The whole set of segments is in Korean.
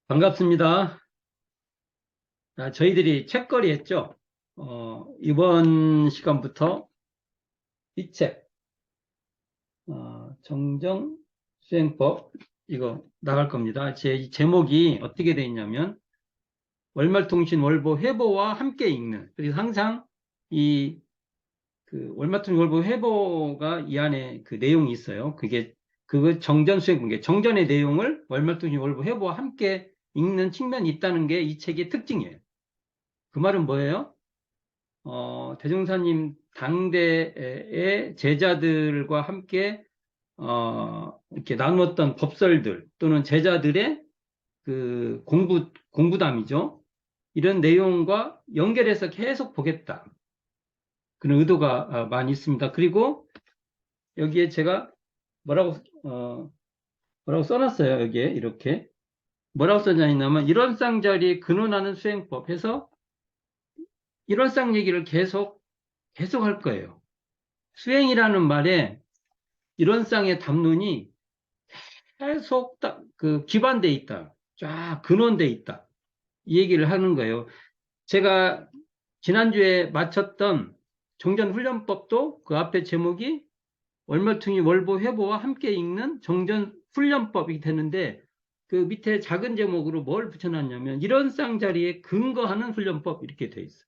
반갑습니다. 저희들이 책거리 했죠? 이번 시간부터 이 책, 정정수행법, 이거 나갈 겁니다. 제 제목이 어떻게 돼 있냐면, 월말통신 월보 회보와 함께 읽는. 그래서 항상 이, 월말통신 월보 회보가 이 안에 그 내용이 있어요. 그거 정전수행본, 정전의 내용을 월말통신 월보 회보와 함께 읽는 측면이 있다는 게 이 책의 특징이에요. 그 말은 뭐예요? 대종사님 당대의 제자들과 함께 이렇게 나누었던 법설들 또는 제자들의 그 공부담이죠. 이런 내용과 연결해서 계속 보겠다. 그런 의도가 많이 있습니다. 그리고 여기에 제가 뭐라고 뭐라고 써놨어요. 여기에 이렇게 뭐라고 써냐면 일원상자리 근원하는 수행법 해서 일원상 얘기를 계속 할 거예요. 수행이라는 말에 일원상의 담론이 계속 그 기반돼 있다. 쫙 근원돼 있다. 이 얘기를 하는 거예요. 제가 지난주에 마쳤던 정전훈련법도 그 앞에 제목이 월말퉁이 월보 회보와 함께 읽는 정전훈련법이 되는데 그 밑에 작은 제목으로 뭘 붙여놨냐면 일원상 자리에 근거하는 훈련법 이렇게 돼 있어요.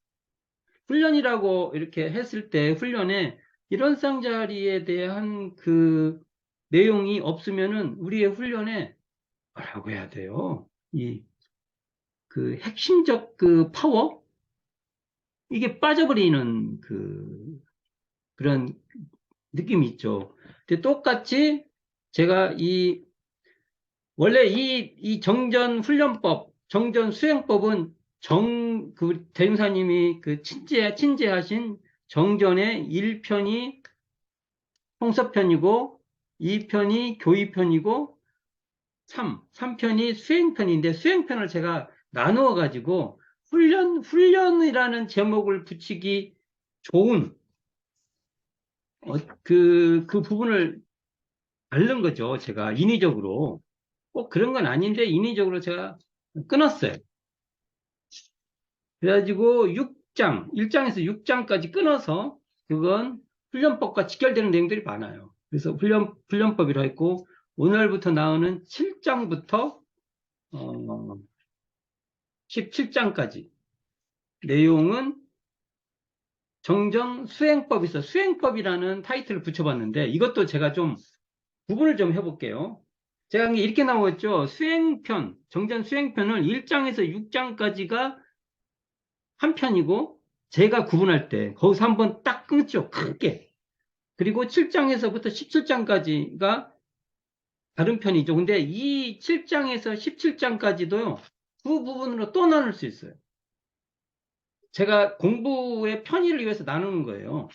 훈련이라고 이렇게 했을 때 훈련에 일원상 자리에 대한 그 내용이 없으면은 우리의 훈련에 뭐라고 해야 돼요? 그 핵심적 그 파워? 이게 빠져버리는 그런 느낌이 있죠. 근데 똑같이 제가 원래 이 정전 훈련법, 정전 수행법은 대행사님이 그 친제하신 정전의 1편이 홍서편이고 2편이 교의편이고 3편이 수행편인데 수행편을 제가 나누어 가지고 훈련이라는 제목을 붙이기 좋은 그 부분을 앓는 거죠. 제가 인위적으로. 꼭 그런 건 아닌데 인위적으로 제가 끊었어요. 그래가지고 6장, 1장에서 6장까지 끊어서 그건 훈련법과 직결되는 내용들이 많아요. 그래서 훈련법이라 했고 오늘부터 나오는 7장부터 17장까지 내용은 정정 수행법이 있어. 수행법이라는 타이틀을 붙여봤는데 이것도 제가 좀 구분을 좀 해볼게요. 제가 이렇게 나오겠죠. 수행편, 정전 수행편을 1장에서 6장까지가 한 편이고 제가 구분할 때 거기서 한번 딱 끊죠. 크게. 그리고 7장에서부터 17장까지가 다른 편이죠. 근데 이 7장에서 17장까지도요. 두 부분으로 또 나눌 수 있어요. 제가 공부의 편의를 위해서 나누는 거예요.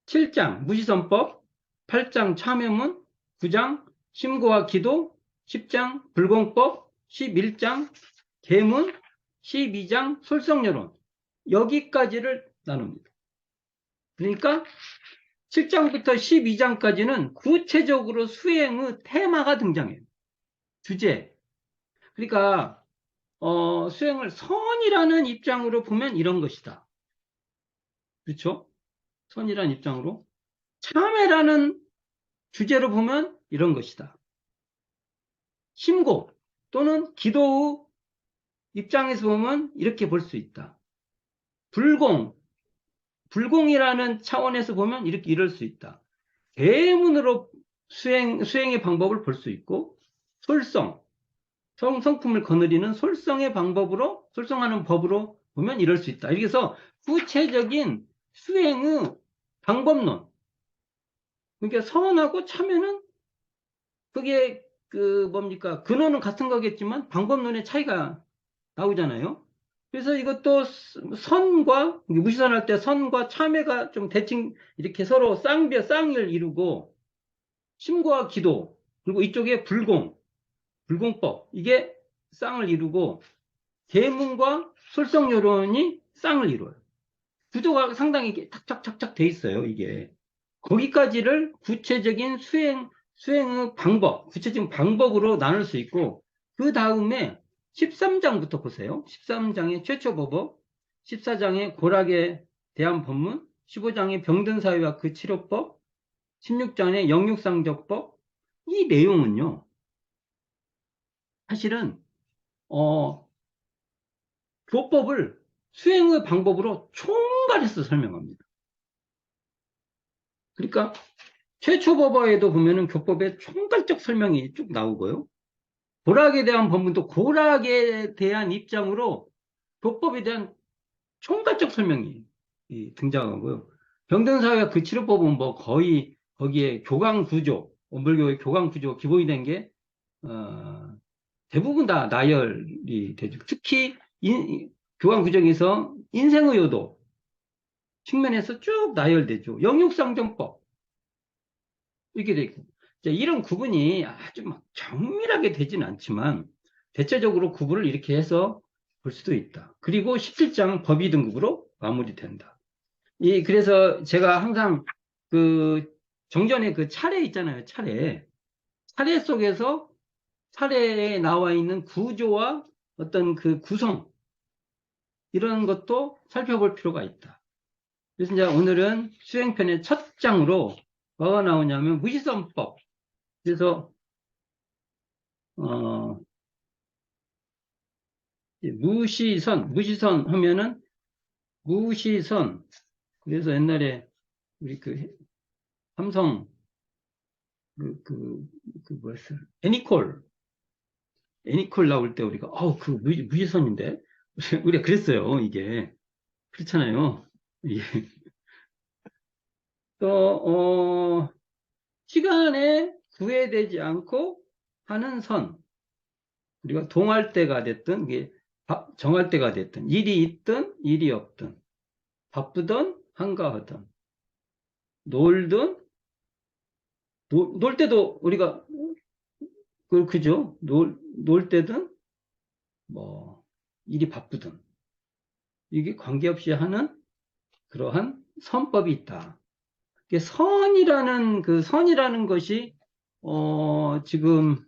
7장 무시선법, 8장 참여문, 9장 심고와 기도, 10장 불공법, 11장 계문, 12장 솔성여론 여기까지를 나눕니다. 그러니까 7장부터 12장까지는 구체적으로 수행의 테마가 등장해요. 주제. 그러니까 수행을 선이라는 입장으로 보면 이런 것이다. 그렇죠? 선이라는 입장으로. 참회라는 주제로 보면 이런 것이다. 심고 또는 기도의 입장에서 보면 이렇게 볼 수 있다. 불공이라는 차원에서 보면 이럴 수 있다. 대문으로 수행의 방법을 볼 수 있고, 성품을 거느리는 솔성하는 법으로 보면 이럴 수 있다. 그래서 구체적인 수행의 방법론. 그러니까 선하고 참여는 그게 뭡니까? 근원은 같은 거겠지만 방법론의 차이가 나오잖아요. 그래서 이것도 무시선할 때 선과 참회가 좀 대칭, 이렇게 서로 쌍을 이루고, 심과 기도, 그리고 이쪽에 불공법, 이게 쌍을 이루고, 계문과 솔성요론이 쌍을 이루어요. 구조가 상당히 탁탁탁탁 돼 있어요, 이게. 거기까지를 구체적인 수행의 구체적인 방법으로 나눌 수 있고, 그 다음에 13장부터 보세요. 13장의 최초법어, 14장의 고락에 대한 법문, 15장의 병든사회와 그 치료법, 16장의 영육상적법. 이 내용은요, 사실은 교법을 수행의 방법으로 총괄해서 설명합니다. 그러니까 최초법어에도 보면은 교법의 총괄적 설명이 쭉 나오고요. 고락에 대한 법문도 고락에 대한 입장으로 교법에 대한 총괄적 설명이 등장하고요. 병든사회와 그 치료법은 뭐 거의 거기에 교강 구조, 원불교의 교강 구조 기본이 된 게 대부분 다 나열이 되죠. 특히 교강 구조에서 인생의 요도 측면에서 쭉 나열되죠. 영육상정법 이렇게 돼 있고, 이런 구분이 아주 막 정밀하게 되진 않지만 대체적으로 구분을 이렇게 해서 볼 수도 있다. 그리고 17장 법의 등급으로 마무리된다. 그래서 제가 항상 그 정전의 그 차례 있잖아요. 차례 속에서 차례에 나와 있는 구조와 어떤 그 구성 이런 것도 살펴볼 필요가 있다. 그래서 이제 오늘은 수행편의 첫 장으로 뭐가 나오냐면 무시선법. 그래서 무시선 하면은 무시선. 그래서 옛날에 우리 그 삼성 뭐였어요? 애니콜 나올 때 우리가 그 무시선인데 우리가 그랬어요. 이게 그렇잖아요. 이게 또 시간에 구애되지 않고 하는 선. 우리가 동할 때가 됐든 이게 정할 때가 됐든 일이 있든 일이 없든 바쁘든 한가하든 놀든 놀 때도 우리가 그죠? 놀 때든 뭐 일이 바쁘든 이게 관계없이 하는 그러한 선법이 있다. 선이라는 것이 지금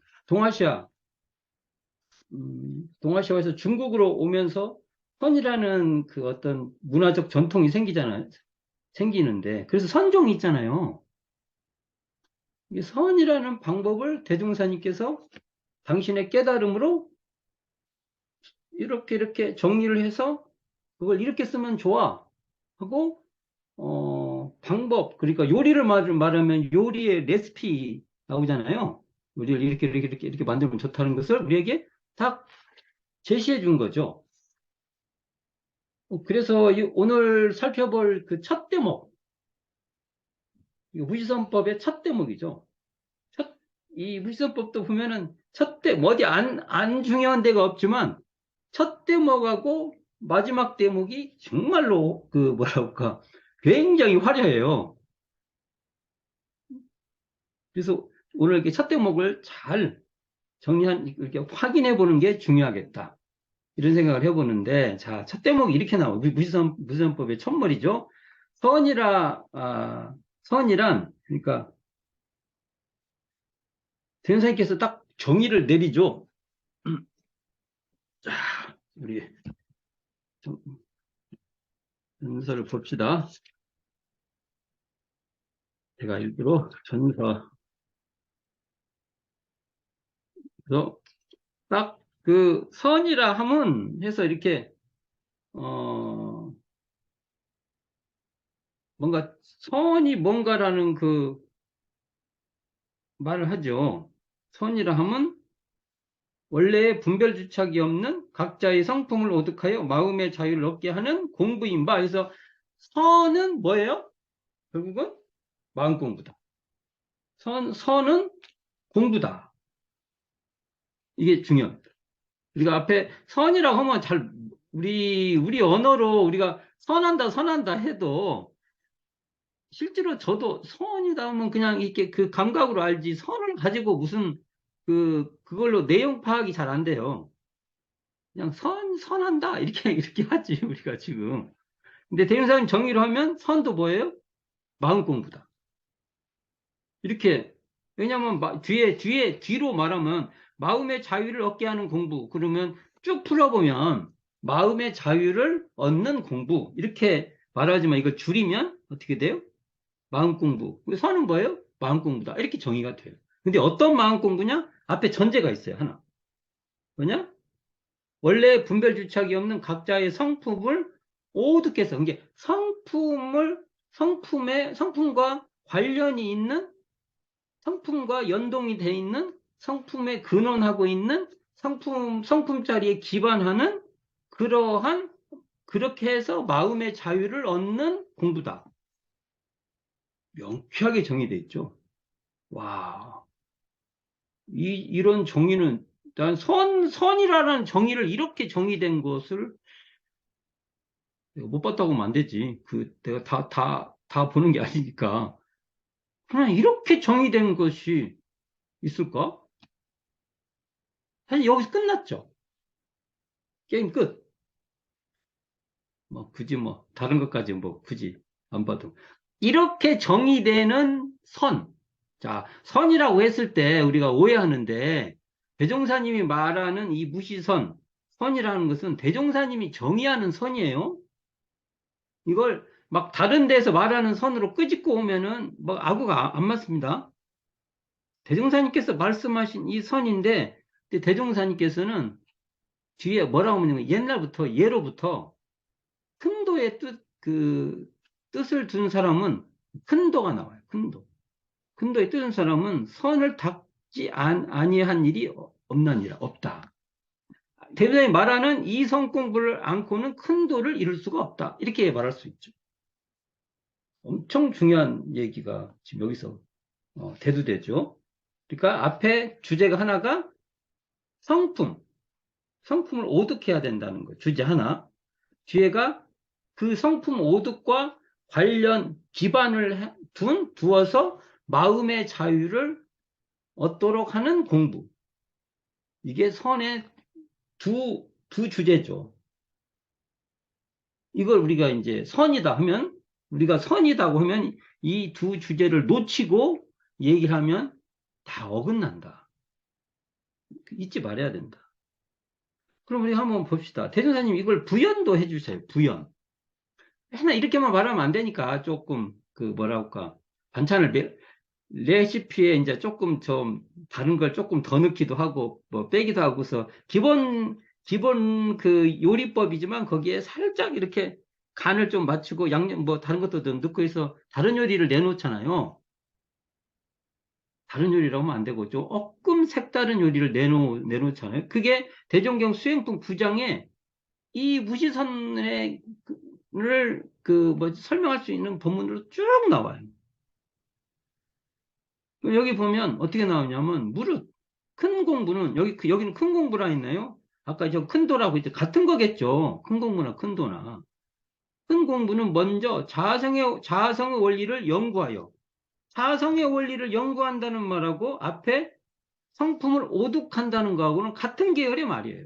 동아시아에서 중국으로 오면서 선이라는 그 어떤 문화적 전통이 생기는데 그래서 선종이 있잖아요. 이 선이라는 방법을 대종사님께서 당신의 깨달음으로 이렇게 정리를 해서 그걸 이렇게 쓰면 좋아 하고 방법, 그러니까 요리를 말하면 요리의 레시피 나오잖아요. 요리를 이렇게 만들면 좋다는 것을 우리에게 딱 제시해 준 거죠. 그래서 오늘 살펴볼 그 첫 대목, 무지선법의 첫 대목이죠. 이 무지선법도 보면은 어디 안 중요한 데가 없지만 첫 대목하고 마지막 대목이 정말로 뭐랄까 굉장히 화려해요. 그래서 오늘 이렇게 첫 대목을 잘 이렇게 확인해 보는 게 중요하겠다. 이런 생각을 해보는데, 자, 첫 대목이 이렇게 나와요. 무지선법의 첫머리죠. 선이란, 그러니까, 대선생님께서 딱 정의를 내리죠. 자, 우리, 전서를 봅시다. 제가 일부러 전서, 그래서 딱 그 선이라 함은 해서 이렇게, 뭔가, 선이 뭔가라는 그 말을 하죠. 선이라 함은 원래 분별주착이 없는 각자의 성품을 오득하여 마음의 자유를 얻게 하는 공부인 바. 그래서 선은 뭐예요? 결국은 마음 공부다. 선은 공부다. 이게 중요합니다. 우리가 앞에 선이라고 하면 우리 언어로 우리가 선한다 해도 실제로 저도 선이다 하면 그냥 이렇게 그 감각으로 알지 선을 가지고 무슨 그걸로 내용 파악이 잘 안 돼요. 그냥 선한다 이렇게 하지 우리가 지금. 근데 대명사님 정의로 하면 선도 뭐예요? 마음 공부다. 이렇게. 왜냐하면 뒤로 말하면 마음의 자유를 얻게 하는 공부. 그러면 쭉 풀어보면 마음의 자유를 얻는 공부 이렇게 말하지만 이걸 줄이면 어떻게 돼요? 마음 공부. 선은 뭐예요? 마음 공부다. 이렇게 정의가 돼요. 근데 어떤 마음 공부냐? 앞에 전제가 있어요. 하나. 뭐냐? 원래 분별 주착이 없는 각자의 성품을 오득해서 이게 성품과 관련이 있는 성품과 연동이 돼 있는 성품에 근원하고 있는 성품자리에 기반하는 그러한 그렇게 해서 마음의 자유를 얻는 공부다. 명쾌하게 정의돼 있죠. 와, 이런 정의는 난 선이라는 정의를 이렇게 정의된 것을 내가 못 봤다고 하면 안 되지. 내가 다 보는 게 아니니까. 그냥 이렇게 정의된 것이 있을까? 사실 여기서 끝났죠. 게임 끝. 뭐, 굳이 뭐, 다른 것까지 뭐, 굳이 안 봐도. 이렇게 정의되는 선. 자, 선이라고 했을 때 우리가 오해하는데, 대종사님이 말하는 이 무시선, 선이라는 것은 대종사님이 정의하는 선이에요. 이걸 막 다른 데서 말하는 선으로 끄집고 오면은 뭐 아구가 안 맞습니다. 대종사님께서 말씀하신 이 선인데, 대종사님께서는 뒤에 뭐라고 하냐면 옛날부터 예로부터 큰도의 뜻을 둔 사람은 큰도가 나와요. 큰도. 큰도의 뜻은 사람은 선을 닦지 아니한 일이 없나니라. 없다. 대부분이 말하는 이 성 공부를 않고는 큰도를 이룰 수가 없다. 이렇게 말할 수 있죠. 엄청 중요한 얘기가 지금 여기서 대두되죠. 그러니까 앞에 주제가 하나가 성품, 성품을 오득해야 된다는 거. 주제 하나. 뒤에가 그 성품 오득과 관련 기반을 두어서 마음의 자유를 얻도록 하는 공부. 이게 선의 두 주제죠. 이걸 우리가 이제 선이다 하면, 우리가 선이다고 하면 이 두 주제를 놓치고 얘기를 하면 다 어긋난다. 잊지 말아야 된다. 그럼 우리 한번 봅시다. 대전사님 이걸 부연도 해주세요. 부연. 맨날 이렇게만 말하면 안 되니까 조금 뭐라 할까 반찬을 레시피에 이제 조금 좀 다른 걸 조금 더 넣기도 하고 뭐 빼기도 하고서 기본 그 요리법이지만 거기에 살짝 이렇게 간을 좀 맞추고 양념 뭐 다른 것도 좀 넣고 해서 다른 요리를 내놓잖아요. 다른 요리라고 하면 안 되고 조금 색다른 요리를 내놓잖아요. 그게 대종경 수행품 9장에 이 무시선을 설명할 수 있는 본문으로 쭉 나와요. 여기 보면 어떻게 나오냐면 무릇 큰 공부는 여기는 큰 공부라 했나요? 아까 저 큰도라고 이제 같은 거겠죠. 큰 공부나 큰도나. 큰 공부는 먼저 자아성의 원리를 연구하여 자아성의 원리를 연구한다는 말하고 앞에 성품을 오독한다는 거하고는 같은 계열의 말이에요.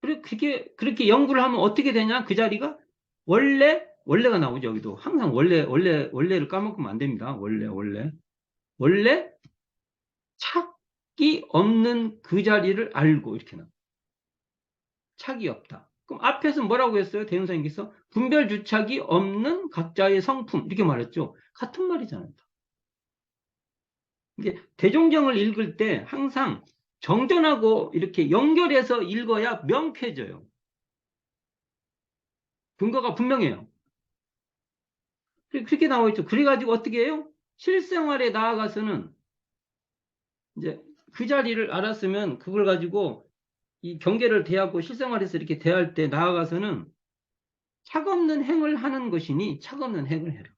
그리고 그렇게 연구를 하면 어떻게 되냐? 그 자리가 원래가 나오죠. 여기도 항상 원래를 까먹으면 안 됩니다. 원래 착이 없는 그 자리를 알고 이렇게 나와. 착이 없다. 그럼 앞에서 뭐라고 했어요? 대운사님께서 분별 주착이 없는 각자의 성품 이렇게 말했죠. 같은 말이잖아요. 이게 대종경을 읽을 때 항상 정전하고 이렇게 연결해서 읽어야 명쾌해져요. 근거가 분명해요. 그렇게 나와 있죠. 그래가지고 어떻게 해요? 실생활에 나아가서는 이제 그 자리를 알았으면 그걸 가지고 이 경계를 대하고 실생활에서 이렇게 대할 때 나아가서는 착없는 행을 하는 것이니 착없는 행을 해라.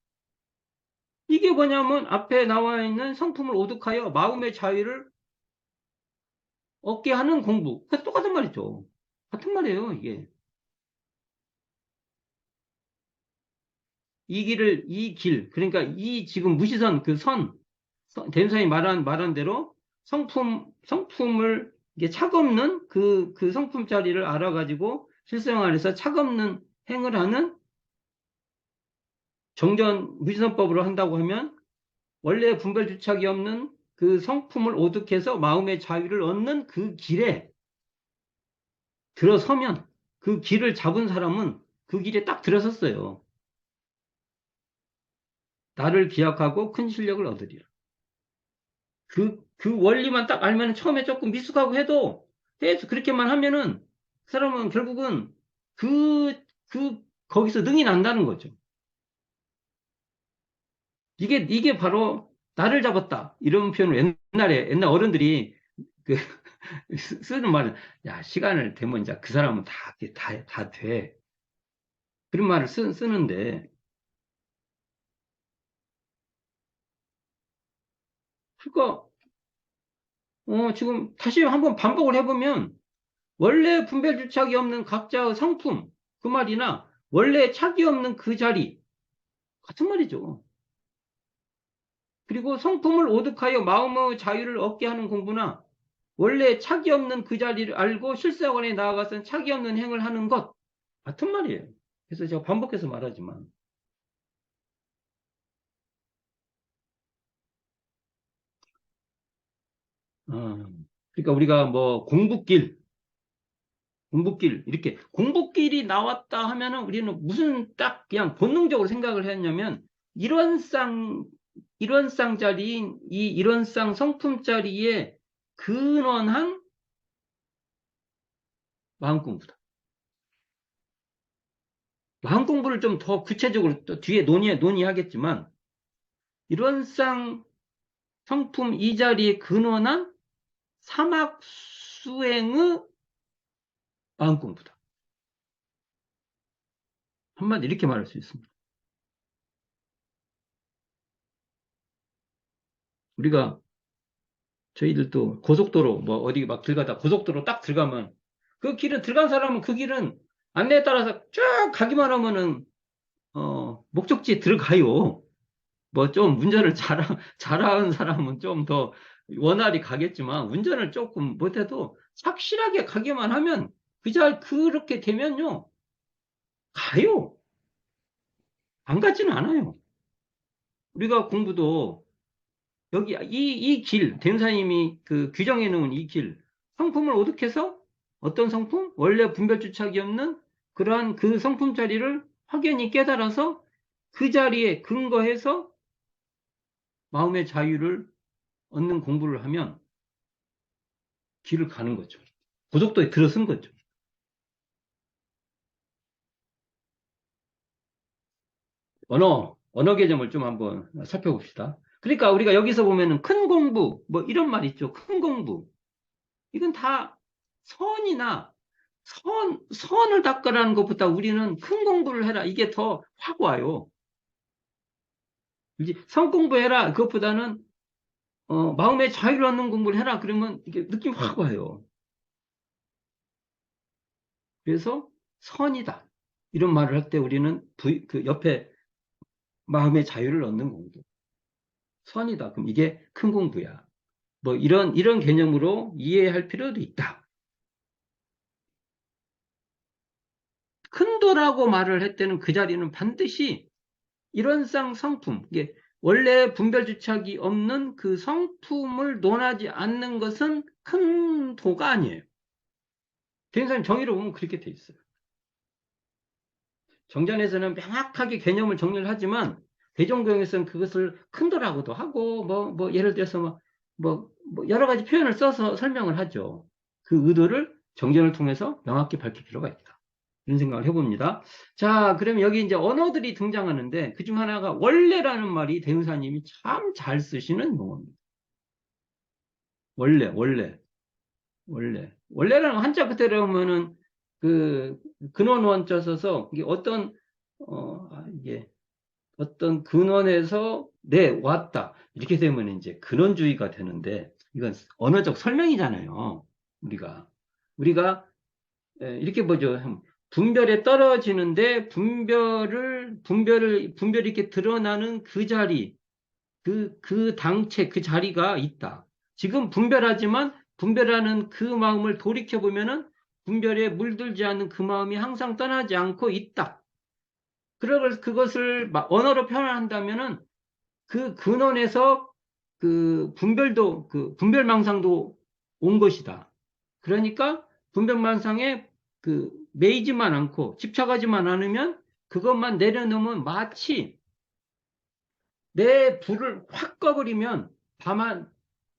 이게 뭐냐면 앞에 나와 있는 성품을 오독하여 마음의 자유를 얻게 하는 공부. 그 똑같은 말이죠. 같은 말이에요, 이게. 이 길, 그러니까 이 지금 무시선 그 대무사님 말한 대로 성품을 이게 착없는 그 성품 자리를 알아가지고 실생활에서 착없는 행을 하는 정전 무지선법으로 한다고 하면 원래 분별 주착이 없는 그 성품을 오득해서 마음의 자유를 얻는 그 길에 들어서면 그 길을 잡은 사람은 그 길에 딱 들어섰어요. 나를 기약하고 큰 실력을 얻으리라. 그 원리만 딱 알면 처음에 조금 미숙하고 해서 그렇게만 하면은 그 사람은 결국은 거기서 능이 난다는 거죠. 이게 바로 나를 잡았다. 이런 표현을 옛날 어른들이 그 쓰는 말은, 야, 시간을 되면 이제 그 사람은 다 돼. 그런 말을 쓰는데, 그거, 지금 다시 한번 반복을 해보면, 원래 분별주착이 없는 각자의 성품, 그 말이나, 원래 착이 없는 그 자리, 같은 말이죠. 그리고 성품을 오득하여 마음의 자유를 얻게 하는 공부나, 원래 착이 없는 그 자리를 알고 실생활에 나아가서 착이 없는 행을 하는 것, 같은 말이에요. 그래서 제가 반복해서 말하지만, 어, 그러니까 우리가 뭐 공부길, 이렇게 공부길이 나왔다 하면은 우리는 무슨 딱 그냥 본능적으로 생각을 했냐면, 일원상, 일원상 자리인 이 일원상 성품 자리에 근원한 마음 공부다. 마음 공부를 좀 더 구체적으로 또 뒤에 논의하겠지만, 일원상 성품 이 자리에 근원한 사막 수행의 마음 공부다. 한마디 이렇게 말할 수 있습니다. 우리가 저희들도 고속도로 뭐 어디 막 들어가다 고속도로 딱 들어가면 그 길은 들어간 사람은 그 길은 안내에 따라서 쭉 가기만 하면은 목적지에 들어가요. 뭐 좀 운전을 잘하는 사람은 좀 더 원활히 가겠지만 운전을 조금 못해도 착실하게 가기만 하면 그렇게 되면요 가요. 안 가지는 않아요. 우리가 공부도 여기 이 길, 대사님이 그 규정해 놓은 이 길, 성품을 오득해서 어떤 성품? 원래 분별주착이 없는 그러한 그 성품 자리를 확연히 깨달아서 그 자리에 근거해서 마음의 자유를 얻는 공부를 하면 길을 가는 거죠. 고속도에 들어선 거죠. 언어 개념을 좀 한번 살펴봅시다. 그러니까 우리가 여기서 보면은 큰 공부, 뭐 이런 말 있죠. 큰 공부. 이건 다 선이나 선을 닦으라는 것보다 우리는 큰 공부를 해라. 이게 더 확 와요. 이제 성 공부해라. 그것보다는 마음의 자유를 얻는 공부를 해라. 그러면 이게 느낌 확 와요. 그래서 선이다. 이런 말을 할 때 우리는 그 옆에 마음의 자유를 얻는 공부. 선이다. 그럼 이게 큰 공부야. 뭐 이런 개념으로 이해할 필요도 있다. 큰 도라고 말을 할 때는 그 자리는 반드시 일원상 성품, 이게 원래 분별주착이 없는 그 성품을 논하지 않는 것은 큰 도가 아니에요. 대인사님 정의를 보면 그렇게 돼 있어요. 정전에서는 명확하게 개념을 정리를 하지만 대종교에서는 그것을 큰 도라고도 하고 뭐 예를 들어서 뭐 여러 가지 표현을 써서 설명을 하죠. 그 의도를 정전을 통해서 명확히 밝힐 필요가 있다. 이런 생각을 해봅니다. 자, 그러면 여기 이제 언어들이 등장하는데 그중 하나가 원래라는 말이 대우사님이 참 잘 쓰시는 용어입니다. 원래라는 한자 그대로 보면은 그 근원 원자 써서 이게 이게 어떤 근원에서 왔다. 이렇게 되면 이제 근원주의가 되는데 이건 언어적 설명이잖아요. 우리가 이렇게 보죠. 분별에 떨어지는데 분별이 이렇게 드러나는 그 자리, 그 당체, 그 자리가 있다. 지금 분별하지만 분별하는 그 마음을 돌이켜보면은 분별에 물들지 않는 그 마음이 항상 떠나지 않고 있다. 그것을 언어로 표현한다면은 그 근원에서 그 분별도, 그 분별망상도 온 것이다. 그러니까 분별망상에 그 매이지만 않고 집착하지만 않으면 그것만 내려놓으면 마치 내 불을 확 꺼버리면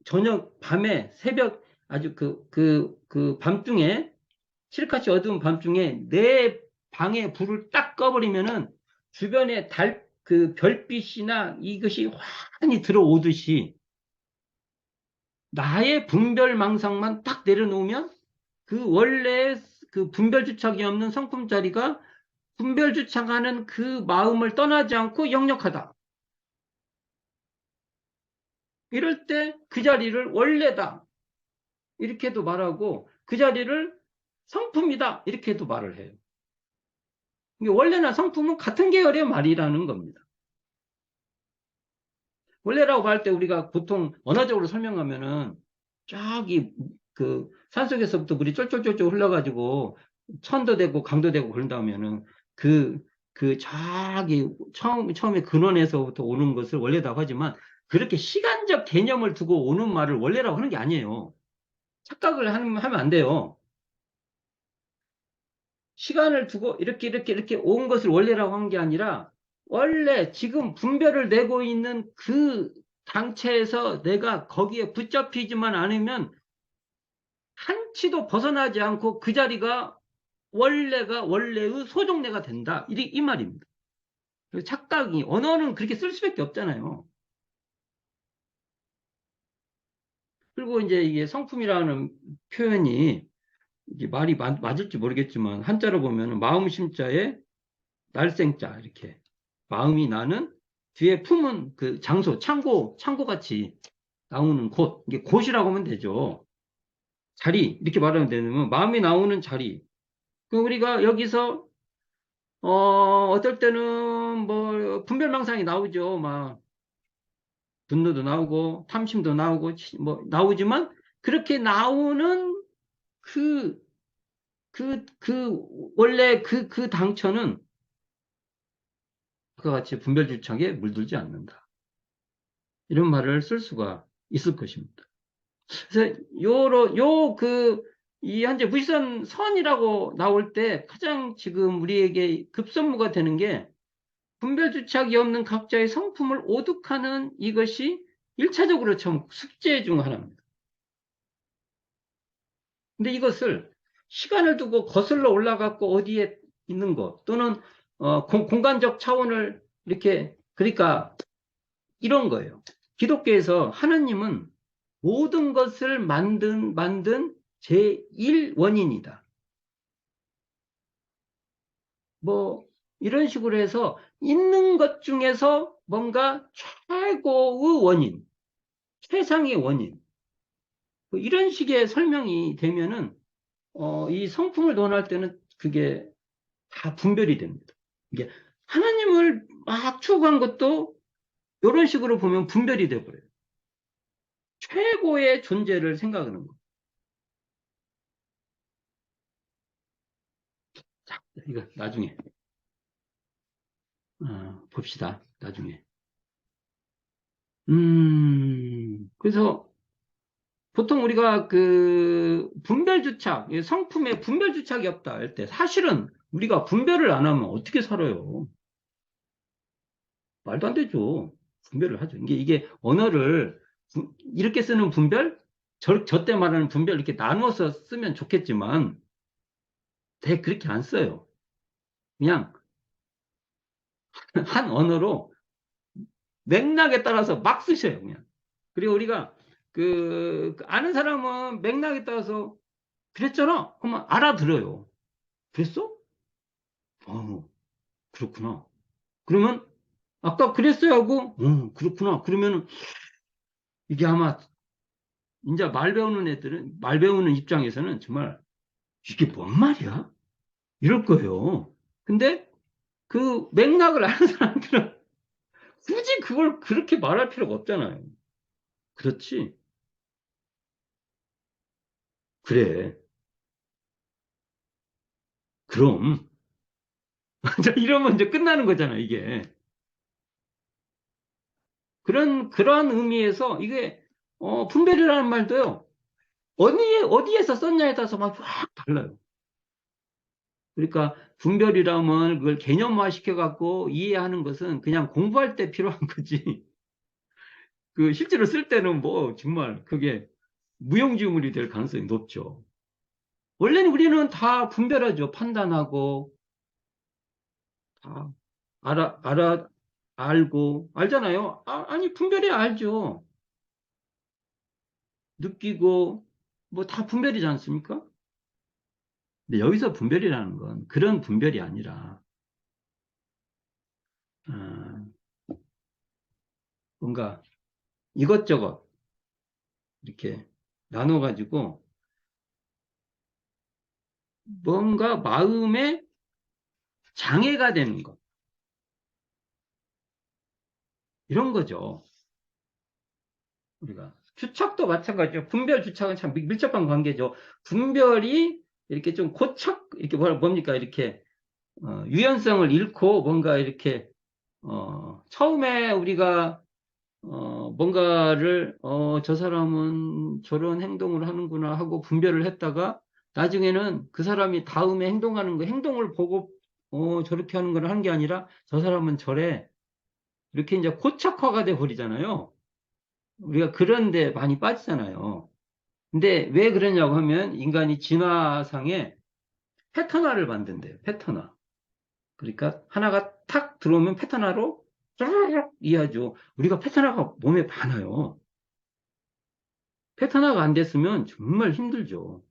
저녁, 밤에, 새벽, 아주 그 밤중에, 칠흑같이 어두운 밤중에 내 방에 불을 딱 꺼버리면은 주변에 그 별빛이나 이것이 환히 들어오듯이 나의 분별망상만 딱 내려놓으면 그 원래 그 분별주착이 없는 성품 자리가 분별주착하는 그 마음을 떠나지 않고 역력하다. 이럴 때 그 자리를 원래다. 이렇게도 말하고 그 자리를 성품이다. 이렇게도 말을 해요. 이게 원래나 성품은 같은 계열의 말이라는 겁니다. 원래라고 할 때 우리가 보통 언어적으로 설명하면은 쫙이 그 산속에서부터 물이 쫄쫄쫄쫄 흘러가지고 천도 되고 강도 되고 그런다면은 그, 그 저기 처음에 근원에서부터 오는 것을 원래라고 하지만 그렇게 시간적 개념을 두고 오는 말을 원래라고 하는 게 아니에요. 착각을 하면 안 돼요. 시간을 두고 이렇게 온 것을 원래라고 한 게 아니라 원래 지금 분별을 내고 있는 그 당체에서 내가 거기에 붙잡히지만 않으면 한치도 벗어나지 않고 그 자리가 원래가 원래의 소종래가 된다. 이 말입니다. 착각이 언어는 그렇게 쓸 수밖에 없잖아요. 그리고 이제 이게 성품이라는 표현이 이게 말이 맞을지 모르겠지만 한자로 보면 마음 심자에 날생자 이렇게 마음이 나는 뒤에 품은 그 장소 창고 같이 나오는 곳 이게 곳이라고 하면 되죠. 자리 이렇게 말하면 되면 마음이 나오는 자리. 그 우리가 여기서 어떨 때는 뭐 분별망상이 나오죠. 막 분노도 나오고 탐심도 나오고 뭐 나오지만 그렇게 나오는 그 원래 그 당처는 그와 같이 분별주창에 물들지 않는다. 이런 말을 쓸 수가 있을 것입니다. 그래서 이 현재 무시선 선이라고 나올 때 가장 지금 우리에게 급선무가 되는 게 분별주착이 없는 각자의 성품을 오독하는 이것이 일차적으로 좀 숙제 중 하나입니다. 근데 이것을 시간을 두고 거슬러 올라갔고 어디에 있는 것 또는 공간적 차원을 이렇게 그러니까 이런 거예요. 기독교에서 하나님은 모든 것을 만든 제1원인이다. 뭐, 이런 식으로 해서 있는 것 중에서 뭔가 최고의 원인, 최상의 원인. 뭐 이런 식의 설명이 되면은, 이 성품을 논할 때는 그게 다 분별이 됩니다. 이게 하나님을 막 추구한 것도 이런 식으로 보면 분별이 돼버려요. 최고의 존재를 생각하는 거. 자, 이거 나중에 봅시다. 나중에. 그래서 보통 우리가 그 분별주착, 성품에 분별주착이 없다 할 때 사실은 우리가 분별을 안 하면 어떻게 살아요? 말도 안 되죠. 분별을 하죠. 이게 언어를 이렇게 쓰는 분별, 저때 말하는 분별 이렇게 나누어서 쓰면 좋겠지만 그렇게 안 써요. 그냥 한 언어로 맥락에 따라서 막 쓰셔요, 그냥. 그리고 우리가 그 아는 사람은 맥락에 따라서 그랬잖아. 그러면 알아들어요. 그랬어? 그렇구나. 그러면 아까 그랬어요 하고, 그렇구나. 그러면 이게 아마 이제 말 배우는 입장에서는 정말 이게 뭔 말이야? 이럴 거예요. 근데 그 맥락을 아는 사람들은 굳이 그걸 그렇게 말할 필요가 없잖아요. 그렇지? 그래. 그럼. 이러면 이제 끝나는 거잖아, 이게. 그러한 의미에서 이게, 분별이라는 말도요, 어디에서 썼냐에 따라서 막 확 달라요. 그러니까 분별이라면 그걸 개념화 시켜갖고 이해하는 것은 그냥 공부할 때 필요한 거지. 그 실제로 쓸 때는 뭐 정말 그게 무용지물이 될 가능성이 높죠. 원래는 우리는 다 분별하죠. 판단하고, 다 알고, 알잖아요. 아니, 분별이 알죠. 느끼고, 뭐 다 분별이지 않습니까? 근데 여기서 분별이라는 건 그런 분별이 아니라, 어, 뭔가 이것저것 이렇게 나눠가지고 뭔가 마음에 장애가 되는 것. 이런 거죠. 우리가. 주착도 마찬가지죠. 분별 주착은 참 밀접한 관계죠. 분별이 이렇게 좀 고착, 이렇게 뭡니까? 이렇게, 유연성을 잃고 뭔가 이렇게, 처음에 우리가, 뭔가를, 저 사람은 저런 행동을 하는구나 하고 분별을 했다가 나중에는 그 사람이 다음에 행동하는 거, 행동을 보고, 저렇게 하는 걸 한 게 아니라 저 사람은 저래. 이렇게 이제 고착화가 돼 버리잖아요. 우리가 그런 데 많이 빠지잖아요. 근데 왜 그러냐고 하면 인간이 진화상에 패턴화를 만든대요. 패턴화. 그러니까 하나가 탁 들어오면 패턴화로 쫙 이해하죠. 우리가 패턴화가 몸에 많아요. 패턴화가 안 됐으면 정말 힘들죠.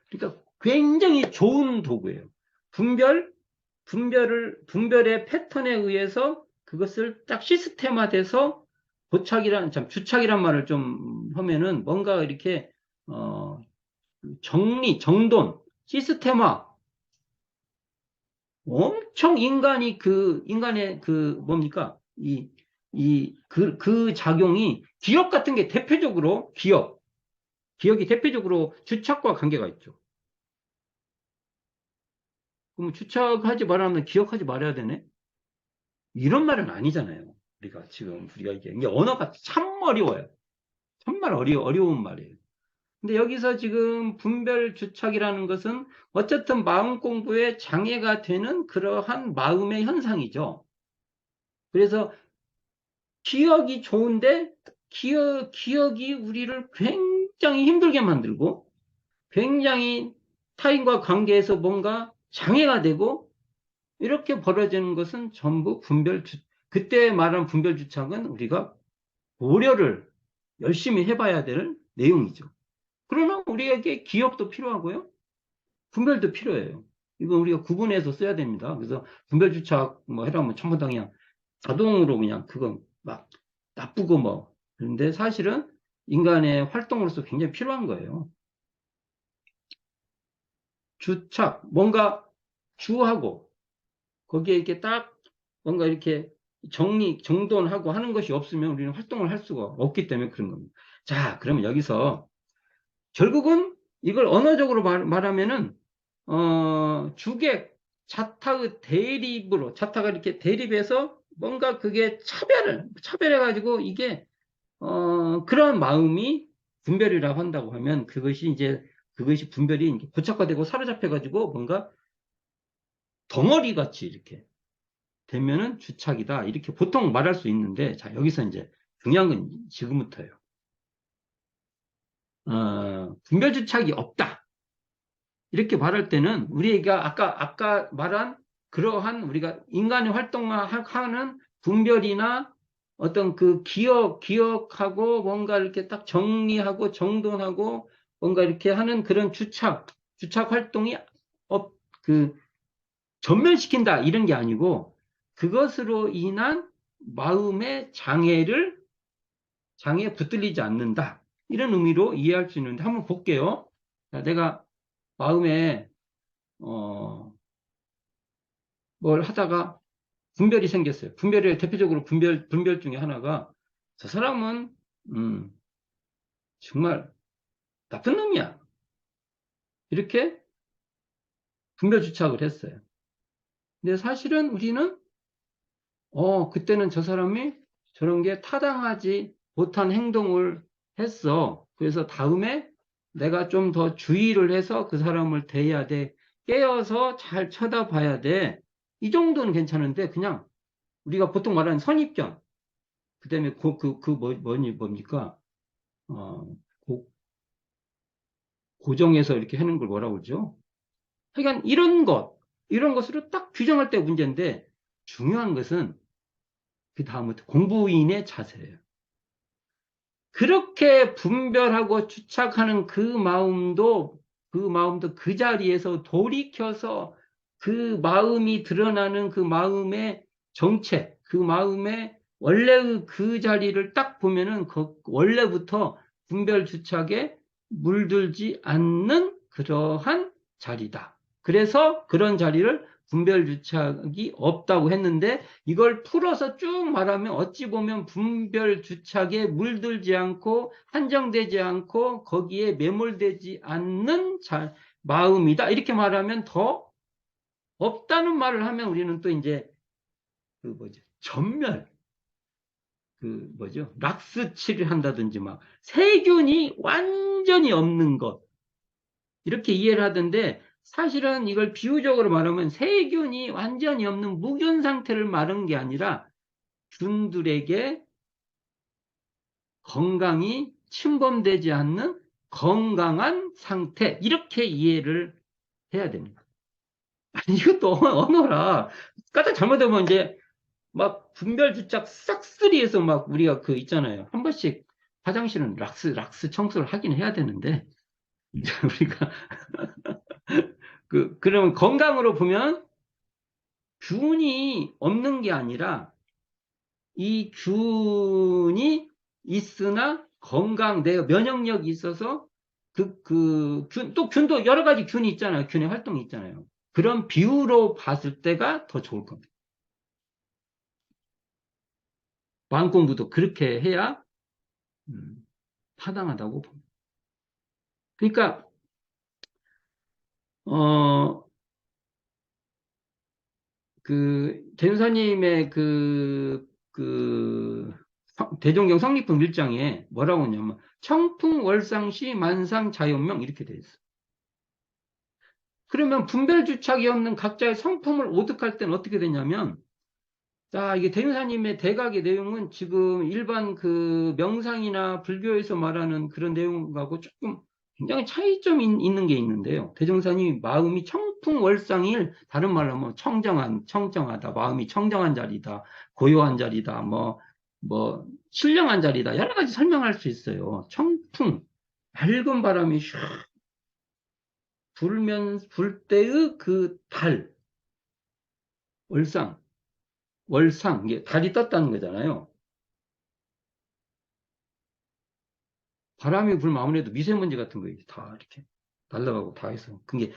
그러니까 굉장히 좋은 도구예요. 분별, 분별의 패턴에 의해서 그것을 딱 시스템화돼서 참, 주착이란 말을 좀 하면은 뭔가 이렇게, 어, 정돈, 시스템화, 엄청 인간의 뭡니까? 그 작용이 기억 같은 게 대표적으로, 기억이 대표적으로 주착과 관계가 있죠. 그럼 주착하지 말라면 기억하지 말아야 되네? 이런 말은 아니잖아요. 우리가 이게 언어가 참 어려워요. 정말 어려운 말이에요. 근데 여기서 지금 분별 주착이라는 것은 어쨌든 마음 공부에 장애가 되는 그러한 마음의 현상이죠. 그래서 기억이 좋은데 기억이 우리를 굉장히 힘들게 만들고 굉장히 타인과 관계에서 뭔가 장애가 되고 이렇게 벌어지는 것은 전부 그때 말한 분별 주착은 우리가 고려를 열심히 해봐야 될 내용이죠. 그러나 우리에게 기억도 필요하고요. 분별도 필요해요. 이거 우리가 구분해서 써야 됩니다. 그래서 분별주착 뭐 해라면 전부 다 그냥 자동으로 그냥 그건 막 나쁘고 뭐. 그런데 사실은 인간의 활동으로서 굉장히 필요한 거예요. 주착, 뭔가 주하고 거기에 이렇게 딱 뭔가 이렇게 정돈하고 하는 것이 없으면 우리는 활동을 할 수가 없기 때문에 그런 겁니다. 자, 그러면 여기서 결국은 이걸 언어적으로 말하면은 주객, 자타의 대립으로, 자타가 이렇게 대립해서 뭔가 그게 차별해가지고 이게, 그런 마음이 분별이라고 한다고 하면 그것이 분별이 이제 고착화되고 사로잡혀가지고 뭔가 덩어리 같이 이렇게 되면은 주착이다. 이렇게 보통 말할 수 있는데, 자, 여기서 이제 중요한 건 지금부터예요. 분별주착이 없다. 이렇게 말할 때는 우리가 아까 말한 그러한 우리가 인간의 활동하는 분별이나 어떤 그 기억하고 뭔가 이렇게 딱 정리하고 정돈하고 뭔가 이렇게 하는 그런 주착 활동이 그 전면시킨다 이런 게 아니고 그것으로 인한 마음의 장애에 붙들리지 않는다. 이런 의미로 이해할 수 있는데 한번 볼게요. 자, 내가 마음에 어, 뭘 하다가 분별이 생겼어요. 대표적으로 분별 중에 하나가 저 사람은 음, 정말 나쁜 놈이야. 이렇게 분별 주착을 했어요. 근데 사실은 우리는 그때는 저 사람이 저런 게 타당하지 못한 행동을 했어. 그래서 다음에 내가 좀 더 주의를 해서 그 사람을 대해야 돼. 깨어서 잘 쳐다봐야 돼. 이 정도는 괜찮은데 그냥 우리가 보통 말하는 선입견, 그다음에 뭡니까? 어, 고, 고정해서 이렇게 하는 걸 뭐라고 그러죠? 하여간 이런 것으로 딱 규정할 때 문제인데 중요한 것은 그 다음부터 공부인의 자세예요. 그렇게 분별하고 추측하는 그 마음도 그 자리에서 돌이켜서 그 마음이 드러나는 그 마음의 정체, 그 마음의 원래의 그 자리를 딱 보면은 원래부터 분별 주착에 물들지 않는 그러한 자리다. 그래서 그런 자리를 분별 주착이 없다고 했는데 이걸 풀어서 쭉 말하면 어찌 보면 분별 주착에 물들지 않고 한정되지 않고 거기에 매몰되지 않는 마음이다. 이렇게 말하면 더 없다는 말을 하면 우리는 또 이제 그 뭐죠? 전멸, 그 뭐죠? 락스치를 한다든지 막 세균이 완전히 없는 것 이렇게 이해를 하던데 사실은 이걸 비유적으로 말하면 세균이 완전히 없는 무균 상태를 말한 게 아니라 균들에게 건강이 침범되지 않는 건강한 상태 이렇게 이해를 해야 됩니다. 아니 이것도 언어라 까딱 잘못하면 이제 막 분별주착 싹쓸이해서 막 우리가 그 있잖아요. 한 번씩 화장실은 락스 청소를 하긴 해야 되는데 우리가 그러면 건강으로 보면 균이 없는 게 아니라 이 균이 있으나 내가 면역력이 있어서 또 균도 여러 가지 균이 있잖아요. 균의 활동이 있잖아요. 그런 비유로 봤을 때가 더 좋을 겁니다. 마음 공부도 그렇게 해야 타당하다고 봅니다. 그러니까 어, 대선님의 대종경 성리품 1장에 뭐라고 하냐면 청풍월상시 만상자연명 이렇게 돼 있어. 그러면 분별주착이 없는 각자의 성품을 오득할 때는 어떻게 되냐면 자, 이게 대유사님의 대각의 내용은 지금 일반 그 명상이나 불교에서 말하는 그런 내용하고 조금 굉장히 차이점이 있는 게 있는데요. 대종사님 마음이 청풍월상일, 다른 말로 하면 청정하다, 마음이 청정한 자리다, 고요한 자리다, 신령한 자리다, 여러 가지 설명할 수 있어요. 청풍, 맑은 바람이 슉 불 때의 그 월상, 이게 달이 떴다는 거잖아요. 바람이 불면 아무래도 미세먼지 같은 거 다 이렇게 날아가고 다 해서 그게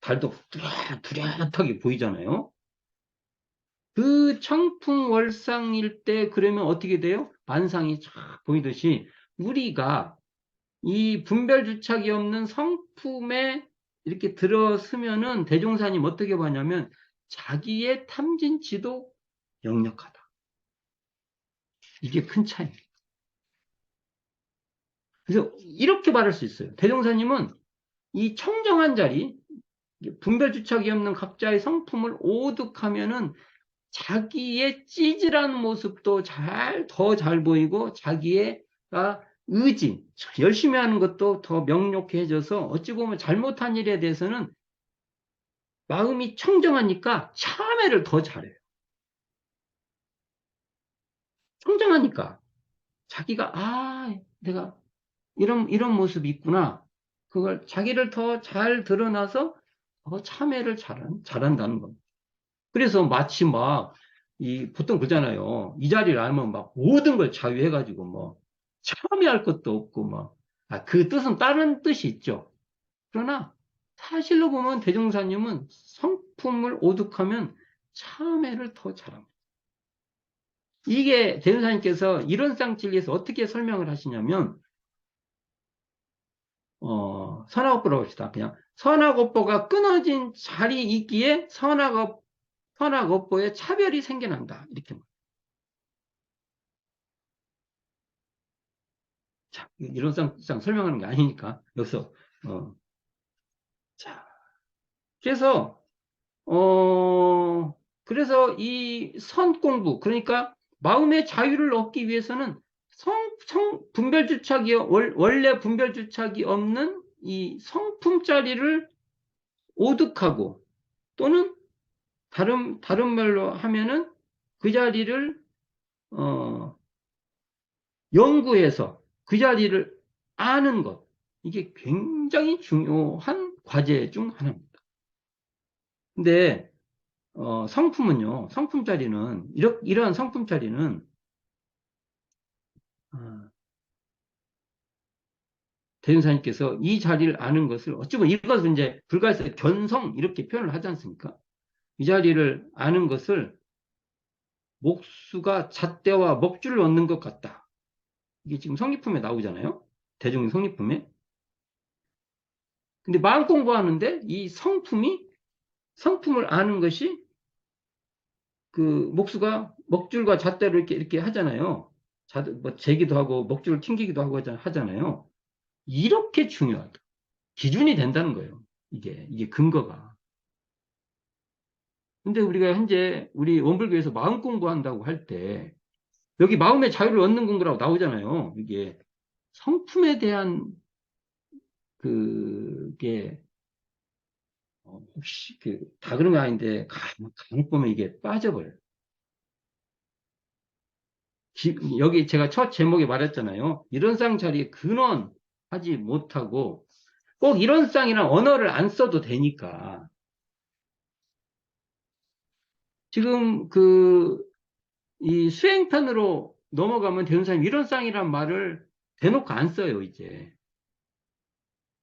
달도 뚜렷하게 보이잖아요. 그 청풍월상일 때 그러면 어떻게 돼요? 만상이 쫙 보이듯이 우리가 이 분별주착이 없는 성품에 이렇게 들어서면은 대종사님 어떻게 봐냐면 자기의 탐진치도 역력하다. 이게 큰 차이입니다. 그래서 이렇게 말할 수 있어요. 대종사님은 이 청정한 자리, 분별주착이 없는 각자의 성품을 오득하면은 자기의 찌질한 모습도 더 잘 보이고 자기가 의지, 열심히 하는 것도 더 명료해져서 어찌 보면 잘못한 일에 대해서는 마음이 청정하니까 참회를 더 잘해요. 청정하니까 자기가 내가 이런 모습이 있구나. 그걸 자기를 더 잘 드러나서 더 참회를 잘한다는 겁니다. 그래서 마치 보통 그러잖아요. 이 자리를 알면 막 모든 걸 자유해가지고 참여할 것도 없고 그 뜻은 다른 뜻이 있죠. 그러나 사실로 보면 대종사님은 성품을 오득하면 참회를 더 잘합니다. 이게 대종사님께서 이론상 진리에서 어떻게 설명을 하시냐면, 선악업보라고 합시다. 그냥 선악업보가 끊어진 자리 있기에 선악업보의 차별이 생겨난다. 이렇게. 이론상 설명하는 게 아니니까 여기서 자, 그래서 이 선 공부, 그러니까 마음의 자유를 얻기 위해서는 분별주착이, 원래 분별주착이 없는 이 성품짜리를 오득하고, 또는 다른 말로 하면은 그 자리를, 연구해서 그 자리를 아는 것. 이게 굉장히 중요한 과제 중 하나입니다. 근데, 성품은요, 성품짜리는, 이러한 성품짜리는, 대준사님께서 이 자리를 아는 것을, 어찌 보면 이것을 이제 불가에서 견성, 이렇게 표현을 하지 않습니까? 이 자리를 아는 것을 목수가 잣대와 먹줄을 얻는 것 같다. 이게 지금 성리품에 나오잖아요. 대중 성리품에. 근데 마음 공부하는데 이 성품을 아는 것이 그 목수가 먹줄과 잣대로 이렇게 하잖아요. 뭐 재기도 하고 먹줄을 튕기기도 하고 하잖아요. 이렇게 중요하다. 기준이 된다는 거예요. 이게 근거가. 근데 우리가 현재 우리 원불교에서 마음 공부한다고 할 때 여기 마음의 자유를 얻는 공부라고 나오잖아요. 이게 성품에 대한 그게 혹시 다 그런 거 아닌데 간혹 보면 이게 빠져버려요. 여기 제가 첫 제목에 말했잖아요. 이런상 자리에 근원하지 못하고 꼭 이런상이란 언어를 안 써도 되니까 지금 이 수행편으로 넘어가면 대운사님 이런상이란 말을 대놓고 안 써요, 이제.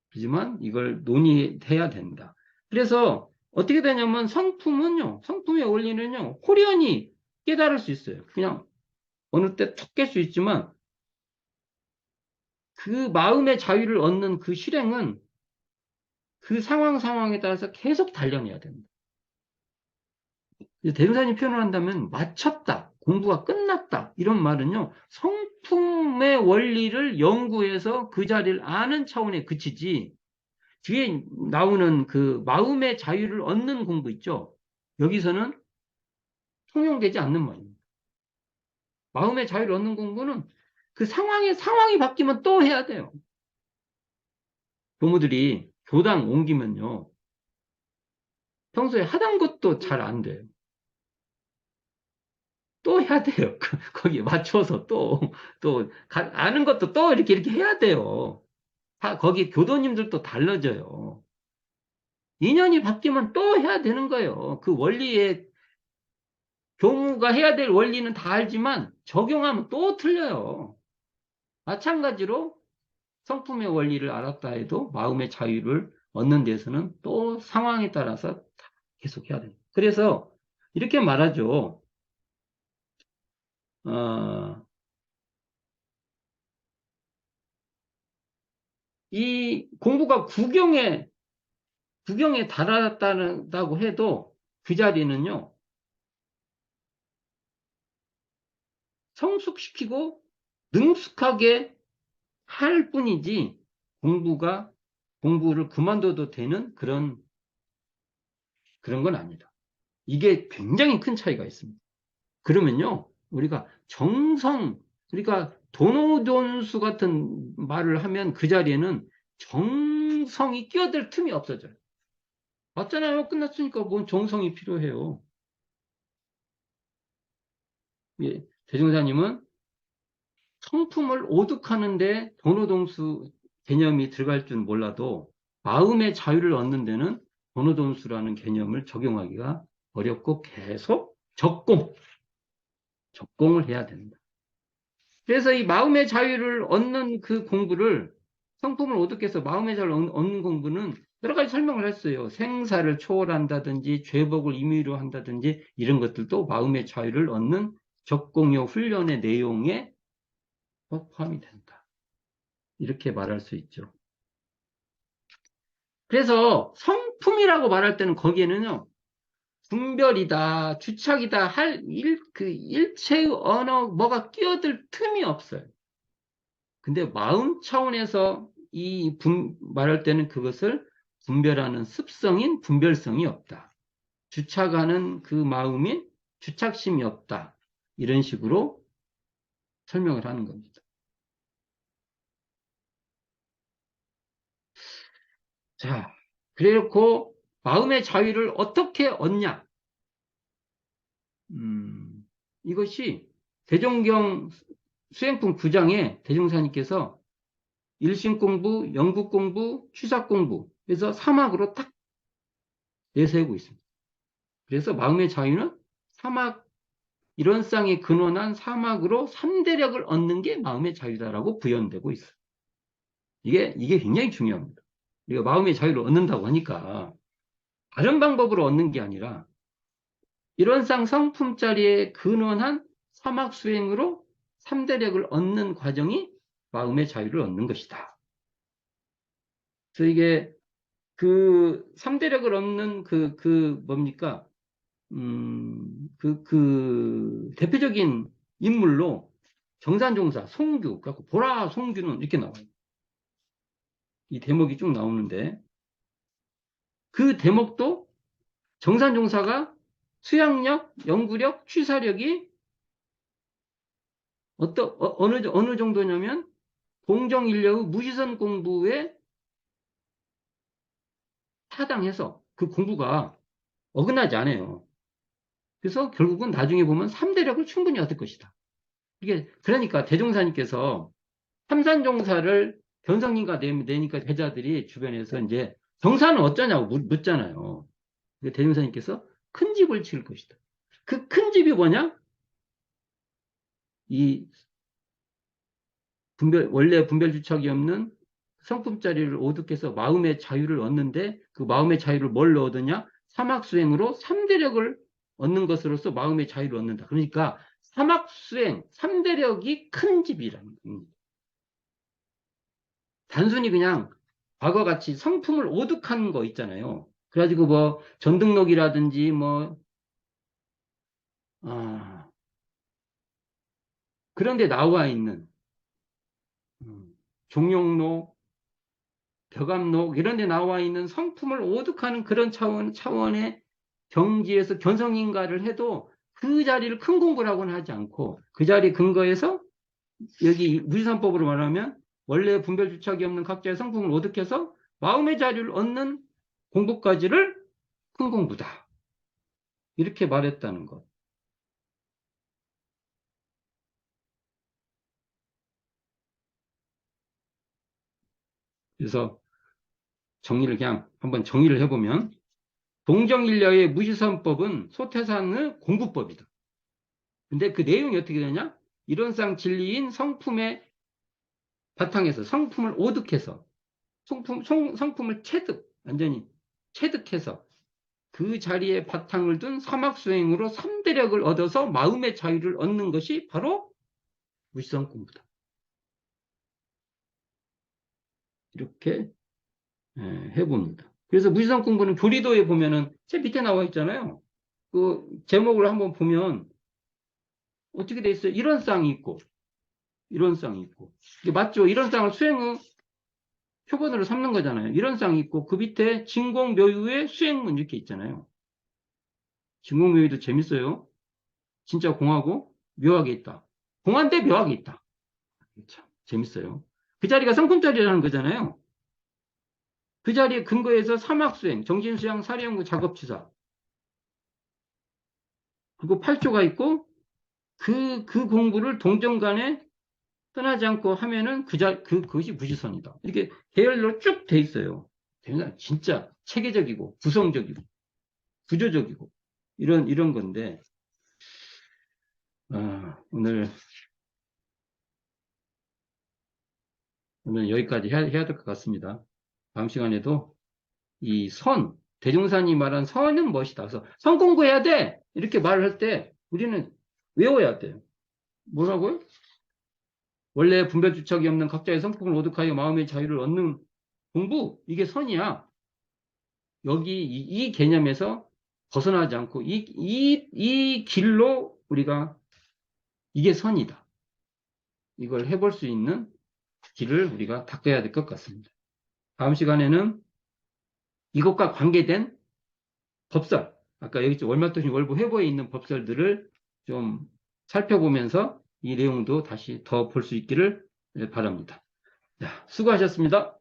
하지만 이걸 논의해야 된다. 그래서 어떻게 되냐면 성품의 원리는요, 호련히 깨달을 수 있어요. 그냥 어느 때 툭 깰 수 있지만 그 마음의 자유를 얻는 그 실행은 그 상황에 따라서 계속 단련해야 됩니다. 대승사님 표현을 한다면 마쳤다, 공부가 끝났다 이런 말은요, 성품의 원리를 연구해서 그 자리를 아는 차원에 그치지 뒤에 나오는 그 마음의 자유를 얻는 공부 있죠. 여기서는 통용되지 않는 말입니다. 마음의 자유를 얻는 공부는 그 상황이 바뀌면 또 해야 돼요. 교무들이 교당 옮기면요, 평소에 하던 것도 잘 안 돼요. 또 해야 돼요. 거기에 맞춰서 아는 것도 또 이렇게 해야 돼요. 거기 교도님들도 달라져요. 인연이 바뀌면 또 해야 되는 거예요. 그 원리에, 교무가 해야 될 원리는 다 알지만 적용하면 또 틀려요. 마찬가지로 성품의 원리를 알았다 해도 마음의 자유를 얻는 데서는 또 상황에 따라서 계속 해야 됩니다. 그래서 이렇게 말하죠. 이 공부가 구경에 달았다고 해도 그 자리는요, 성숙시키고 능숙하게 할 뿐이지 공부를 그만둬도 되는 그런 건 아니다. 이게 굉장히 큰 차이가 있습니다. 그러면요, 우리가 우리가 도노돈수 같은 말을 하면 그 자리에는 정성이 끼어들 틈이 없어져요. 맞잖아요. 끝났으니까 뭔 정성이 필요해요. 예, 대종사님은 성품을 오득하는데 도노동수 개념이 들어갈 줄 몰라도 마음의 자유를 얻는 데는 도노동수라는 개념을 적용하기가 어렵고 계속 적공을 해야 된다. 그래서 이 마음의 자유를 얻는 그 공부를, 성품을 오득해서 마음의 자유를 얻는 공부는 여러 가지 설명을 했어요. 생사를 초월한다든지 죄복을 임의로 한다든지 이런 것들도 마음의 자유를 얻는 적공요 훈련의 내용에 포함이 된다. 이렇게 말할 수 있죠. 그래서 성품이라고 말할 때는 거기에는요, 분별이다, 주착이다 할 일체의 언어, 뭐가 끼어들 틈이 없어요. 근데 마음 차원에서 말할 때는 그것을 분별하는 습성인 분별성이 없다. 주착하는 그 마음이 주착심이 없다. 이런 식으로 설명을 하는 겁니다. 자, 그래놓고 마음의 자유를 어떻게 얻냐? 이것이 대종경 수행품 9장에 대종사님께서 일심 공부, 영국 공부, 취사 공부 그래서 사막으로 딱 내세우고 있습니다. 그래서 마음의 자유는 사막 이론상에 근원한 사막으로 3대력을 얻는 게 마음의 자유다라고 부연되고 있어요. 이게 굉장히 중요합니다. 우리가 마음의 자유를 얻는다고 하니까 다른 방법으로 얻는 게 아니라 이론상 성품자리에 근원한 사막 수행으로 3대력을 얻는 과정이 마음의 자유를 얻는 것이다. 그래서 이게 그 3대력을 얻는 뭡니까? 대표적인 인물로 정산종사, 송규, 그래서 보라 송규는 이렇게 나와요. 이 대목이 쭉 나오는데, 그 대목도 정산종사가 수양력, 연구력, 취사력이 어느 정도냐면, 공정인력의 무지선 공부에 타당해서 그 공부가 어긋나지 않아요. 그래서 결국은 나중에 보면 3대력을 충분히 얻을 것이다. 그러니까 대종사님께서 삼산종사를 견성인가 내니까 대자들이 주변에서 이제 정사는 어쩌냐고 묻잖아요. 대종사님께서 큰 집을 지을 것이다. 그 큰 집이 뭐냐? 이 원래 분별주착이 없는 성품자리를 오득해서 마음의 자유를 얻는데 그 마음의 자유를 뭘로 얻느냐? 사막수행으로 3대력을 얻는 것으로서 마음의 자유를 얻는다. 그러니까 사막수행 3대력이 큰 집이라는 겁니다. 단순히 그냥 과거같이 성품을 오득한 거 있잖아요. 그래가지고 뭐 전등록이라든지 뭐 그런 데 나와 있는 종용록, 벽암록 이런 데 나와 있는 성품을 오득하는 그런 차원의 경지에서 견성인가를 해도 그 자리를 큰 공부라고는 하지 않고 그 자리 근거에서 여기 무지선법으로 말하면 원래 분별주착이 없는 각자의 성품을 오득해서 마음의 자리를 얻는 공부까지를 큰 공부다. 이렇게 말했다는 것. 그래서 한번 정리를 해보면 동정일려의 무지선법은 소태산의 공부법이다. 근데 그 내용이 어떻게 되냐? 이론상 진리인 성품의 바탕에서 성품을 오득해서 성품을 완전히 체득해서 그 자리에 바탕을 둔 사막수행으로 3대력을 얻어서 마음의 자유를 얻는 것이 바로 무지성 공부다. 이렇게 해봅니다. 그래서 무지성 공부는 교리도에 보면은 제 밑에 나와 있잖아요. 그 제목을 한번 보면 어떻게 돼 있어요? 이론상이 있고 이게 맞죠? 이론상을 수행의 표본으로 삼는 거잖아요. 이론상이 있고 그 밑에 진공묘유의 수행문 이렇게 있잖아요. 진공묘유도 재밌어요. 진짜 공하고 묘하게 있다. 공한데 묘하게 있다. 참 재밌어요. 그 자리가 성품자리라는 거잖아요. 그 자리에 근거해서 사막수행, 정신수양, 사례연구, 작업치사 그리고 8조가 있고 그 공부를 동정간에 떠나지 않고 하면은 그것이 무지선이다. 이렇게 계열로 쭉 돼 있어요. 진짜 체계적이고 구성적이고 구조적이고 이런 건데 오늘 여기까지 해야 될 것 같습니다. 다음 시간에도 대종사님 말한 선은 무엇이다. 그래서 선 공부해야 돼. 이렇게 말을 할 때 우리는 외워야 돼요. 뭐라고요? 원래 분별주착이 없는 각자의 성품을 오득하여 마음의 자유를 얻는 공부, 이게 선이야. 여기 이 개념에서 벗어나지 않고 이 길로 우리가 이게 선이다. 이걸 해볼 수 있는 길을 우리가 닦아야 될 것 같습니다. 다음 시간에는 이것과 관계된 법설, 아까 여기 월말도시 월부 회보에 있는 법설들을 좀 살펴보면서 이 내용도 다시 더 볼 수 있기를 바랍니다. 자, 수고하셨습니다.